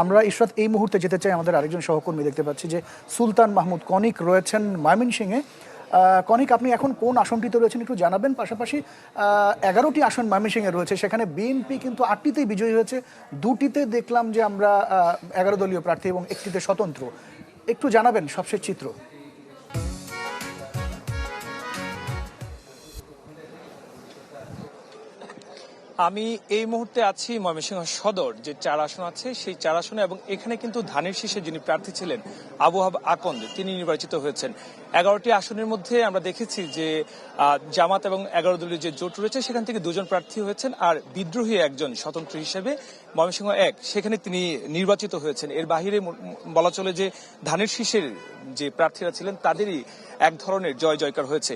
আমরা ইশরাত এই মুহূর্তে যেতে চাই আমাদের আরেকজন সহকর্মী, দেখতে পাচ্ছি যে সুলতান মাহমুদ কনিক রয়েছেন ময়মনসিংহে। কনিক, আপনি এখন কোন আসনটিতে রয়েছেন একটু জানাবেন। পাশাপাশি 11টি আসন ময়মনসিংহে রয়েছে, সেখানে বিএনপি কিন্তু 8টিতেই বিজয়ী হয়েছে, 2টিতে দেখলাম যে আমরা 11 দলীয় প্রার্থী এবং 1টিতে স্বতন্ত্র। একটু জানাবেন সবশেষ চিত্র। আমি এই মুহূর্তে আছি ময়মনসিংহ সদর যে 4 আসন আছে সেই 4 আসনে, এবং এখানে কিন্তু ধানের শীষে যিনি প্রার্থী ছিলেন আবু হাব আকন্দ তিনি নির্বাচিত হয়েছেন। 11টি আসনের মধ্যে আমরা দেখেছি যে জামাত এবং 11 দলীয় যে জোট রয়েছে সেখান থেকে 2জন প্রার্থী হয়েছেন, আর বিদ্রোহী একজন স্বতন্ত্র হিসেবে ময়মনসিংহ 1 সেখানে তিনি নির্বাচিত হয়েছেন। এর বাহিরে বলা চলে যে ধানের শীষের যে প্রার্থীরা ছিলেন তাদেরই এক ধরনের জয় জয়কার হয়েছে।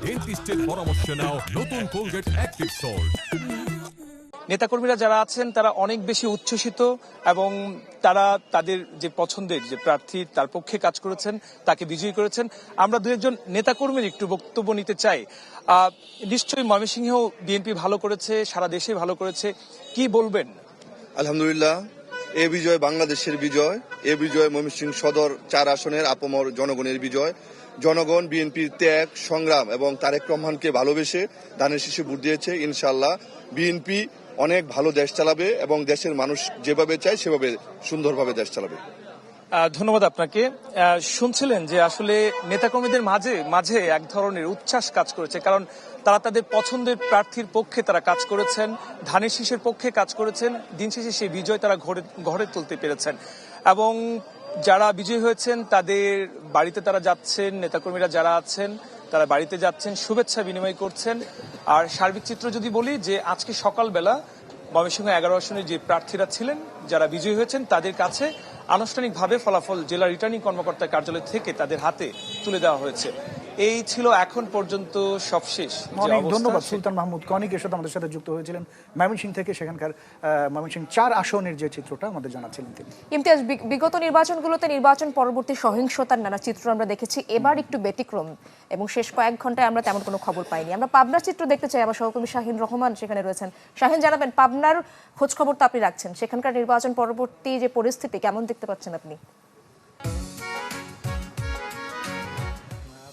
ডেন্টিস্টের পরামর্শ নাও নতুন কোলগেট অ্যাক্টিভ সল্ট। নেতাকর্মীরা যারা আছেন তারা অনেক বেশি উচ্ছ্বসিত, এবং তারা তাদের যে পছন্দের যে প্রার্থী তার পক্ষে কাজ করেছেন, তাকে বিজয়ী করেছেন। আমরা দু একজন নেতাকর্মীর একটু বক্তব্য নিতে চাই। নিশ্চয়ই ময়মনসিংহেও বিএনপি ভালো করেছে, সারা দেশে ভালো করেছে, কি বলবেন? আলহামদুলিল্লাহ, এ বিজয় বাংলাদেশের বিজয়, এ বিজয় ময়মনসিংহ সদর 4 আসনের আপামর জনগণের বিজয়। জনগণ বিএনপির ত্যাগ, সংগ্রাম এবং তারেক রহমানকে ভালোবেসে ধানের শীষে ভোট দিয়েছে। ইনশাআল্লাহ বিএনপি অনেক ভালো দেশ চালাবে এবং দেশের মানুষ যেভাবে চায় সেভাবে সুন্দরভাবে দেশ চালাবে। ধন্যবাদ আপনাকে। শুনছিলেন যে আসলে নেতাকর্মীদের মাঝে এক ধরনের উচ্ছ্বাস কাজ করেছে, কারণ তারা তাদের পছন্দের প্রার্থীর পক্ষে তারা কাজ করেছেন, ধানের শীষের পক্ষে কাজ করেছেন। দিন শেষে সেই বিজয় তারা ঘরে তুলতে পেরেছেন, এবং যারা বিজয়ী হয়েছেন তাদের বাড়িতে তারা যাচ্ছেন, নেতাকর্মীরা যারা আছেন তারা বাড়িতে যাচ্ছেন, শুভেচ্ছা বিনিময় করছেন। আর সার্বিক চিত্র যদি বলি যে আজকে সকালবেলা ময়মনসিংহ 11 আসনের যে প্রার্থীরা ছিলেন যারা বিজয়ী হয়েছেন তাদের কাছে আনুষ্ঠানিকভাবে ফলাফল জেলা রিটার্নিং কর্মকর্তার কার্যালয় থেকে তাদের হাতে তুলে দেওয়া হয়েছে। এই ছিল এখন পর্যন্ত সবশেষ। অনেক ধন্যবাদ সুলতান মাহমুদ কনিক এর সাথে আমাদের সাথে যুক্ত হয়েছিলেন ময়মনসিংহ থেকে। সেখানকার ময়মনসিংহ 4 আসনের যে চিত্রটা আমাদের জানাচ্ছিলেন তিনি। ইমতিয়াজ, বিগত নির্বাচনগুলোতে নির্বাচন পরবর্তী সহিংসতার নানা চিত্র আমরা দেখেছি, এবার একটু ব্যতিক্রম, এবং শেষ কয়েক ঘন্টায় আমরা তেমন কোনো খবর পাইনি। আমরা পাবনার চিত্র দেখতে চাই, আমার সহকর্মী শাহিন রহমান সেখানে রয়েছেন। শাহিন, জানাবেন পাবনার খোঁজ খবর তো আপনি রাখছেন, সেখানকার নির্বাচন পরবর্তী যে পরিস্থিতি কেমন দেখতে পাচ্ছেন আপনি?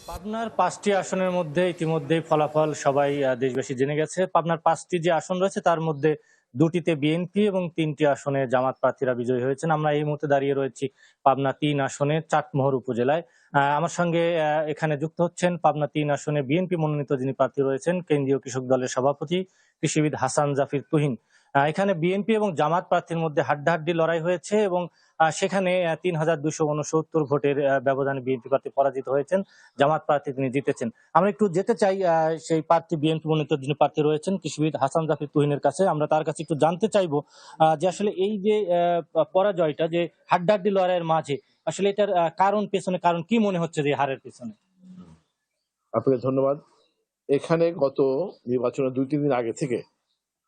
পাবনার 5টি আসনের মধ্যে ইতিমধ্যে ফলাফল সবাই দেশবাসী জেনে গেছে। পাবনার 5টি যে আসন রয়েছে তার মধ্যে 2টিতে বিএনপি এবং 3টি আসনে জামাত প্রার্থীরা বিজয়ী হয়েছেন। আমরা এই মুহূর্তে দাঁড়িয়ে রয়েছি পাবনা 3 আসনে চাটমোহর উপজেলায়। আমার সঙ্গে এখানে যুক্ত হচ্ছেন পাবনা 3 আসনে বিএনপি মনোনীত যিনি প্রার্থী রয়েছেন, কেন্দ্রীয় কৃষক দলের সভাপতি কৃষিবিদ হাসান জাফির তুহিন। এখানে বিএনপি এবং জামাত প্রার্থীর মধ্যে হাড্ডাহাড্ডি লড়াই হয়েছে, এবং সেখানে 3269 ভোটের ব্যবধানে বিএনপি প্রার্থী পরাজিত হয়েছেন, জামাত প্রার্থী তিনি জিতেছেন। আমরা একটু যেতে চাই সেই প্রার্থী বিএনপি মনোনীত যিনি প্রার্থী রয়েছেন কৃষিবিদ হাসান জাফির তুহিনের কাছে। আমরা তার কাছে একটু জানতে চাইবো যে আসলে এই যে পরাজয়টা, যে হাড্ডাহাড্ডি লড়াইয়ের মাঝে আসলে এটার কারণ কি মনে হচ্ছে যে হারের পেছনে? আপনাকে ধন্যবাদ। এখানে গত নির্বাচনের 2-3 দিন আগে থেকে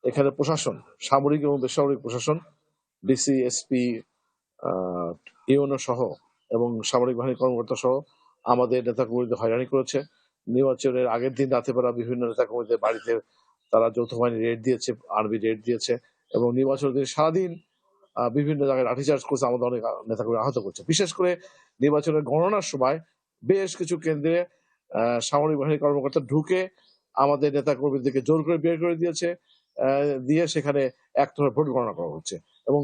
এখানে প্রশাসন, সামরিক এবং বেসামরিক প্রশাসন, ডিসি, এসপি, ইউএনও সহ এবং সামরিক বাহিনীর কর্মকর্তা সহ আমাদের নেতাকর্মীদের হয়রানি করেছে। নির্বাচনের আগের দিন রাতে বেলা বিভিন্ন নেতাকর্মীদের বাড়িতে তারা যৌথ বাহিনী রেড দিয়েছে, আর্মি রেড দিয়েছে, এবং নির্বাচনের দিন সারাদিন বিভিন্ন জায়গায় লাঠিচার্জ করছে, আমাদের অনেক নেতাকর্মী আহত করছে। বিশেষ করে নির্বাচনের গণনার সময় বেশ কিছু কেন্দ্রে সামরিক বাহিনীর কর্মকর্তা ঢুকে আমাদের নেতাকর্মীদেরকে জোর করে বের করে দিয়ে সেখানে একতরফা ভোট গণনা করা হচ্ছে, এবং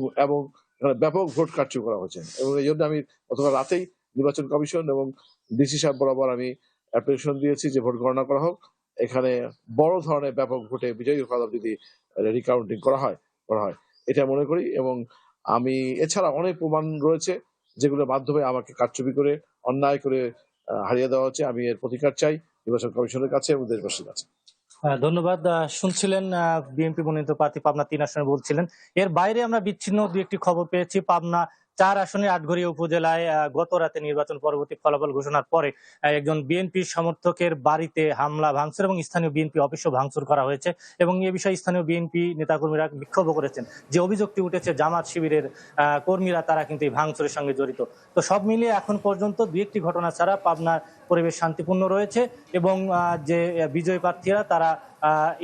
ব্যাপক ভোট কারচুপি করা হচ্ছে। এবং এই জন্য আমি গতকাল রাতেই নির্বাচন কমিশন এবং ডিসি সাহেব বরাবর আমি অ্যাপ্লিকেশন দিয়েছি যে ভোট গণনা করা হোক, এখানে বড় ধরনের ব্যাপক ভোটে বিজয়ী ফলাফল যদি রিকাউন্টিং করা হয় এটা মনে করি। এবং আমি এছাড়া অনেক প্রমাণ রয়েছে যেগুলোর মাধ্যমে আমাকে কারচুপি করে অন্যায় করে হারিয়ে দেওয়া হচ্ছে। আমি এর প্রতিকার চাই নির্বাচন কমিশনের কাছে এবং দেশবাসীর কাছে। ধন্যবাদ। শুনছিলেন বিএনপি মনোনীত প্রার্থী পাবনা 3 আসনে বলছিলেন। এর বাইরে আমরা বিচ্ছিন্ন 2-1টি খবর পেয়েছি। পাবনা 4 আসনে আটঘরিয়া উপজেলায় গত রাতে নির্বাচন পরবর্তী ফলাফল ঘোষণার পরে একজন বিএনপি সমর্থকের বাড়িতে হামলা ভাঙচুর এবং স্থানীয় বিএনপি অফিসও ভাঙচুর করা হয়েছে, এবং এ বিষয়ে স্থানীয় বিএনপি নেতাকর্মীরা বিক্ষোভ করেছেন। যে অভিযোগটি উঠেছে জামাত শিবিরের কর্মীরা তারা কিন্তু এই ভাঙচুরের সঙ্গে জড়িত। তো সব মিলিয়ে এখন পর্যন্ত 2-1টি ঘটনা ছাড়া পাবনার পরিবেশ শান্তিপূর্ণ রয়েছে, এবং যে বিজয়ী প্রার্থীরা তারা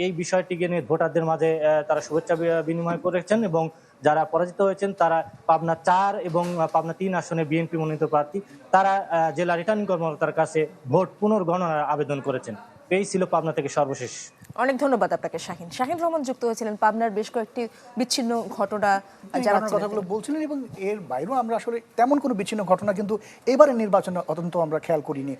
এই বিষয়টিকে নিয়ে ভোটারদের মাঝে তারা শুভেচ্ছা বিনিময় করেছেন, এবং যারা পরাজিত হয়েছেন তারা পাবনা 4 এবং পাবনা 3 আসনে বিএনপি মনোনীত প্রার্থী, তারা জেলা রিটার্নিং কর্মকর্তার কাছে ভোট পুনর্গণনার আবেদন করেছেন। এই ছিল পাবনা থেকে সর্বশেষ। অনেক ধন্যবাদ আপনাকে শাহিন। শাহিন রহমান যুক্ত হয়েছিলেন পাবনার বেশ কয়েকটি বিচ্ছিন্ন ঘটনা জানাচ্ছিলেন কথাগুলো বলছিলেন, এবং এর বাইরেও আমরা আসলে তেমন কোনো বিচ্ছিন্ন ঘটনা কিন্তু এবারের নির্বাচনে অত্যন্ত আমরা খেয়াল করিনি।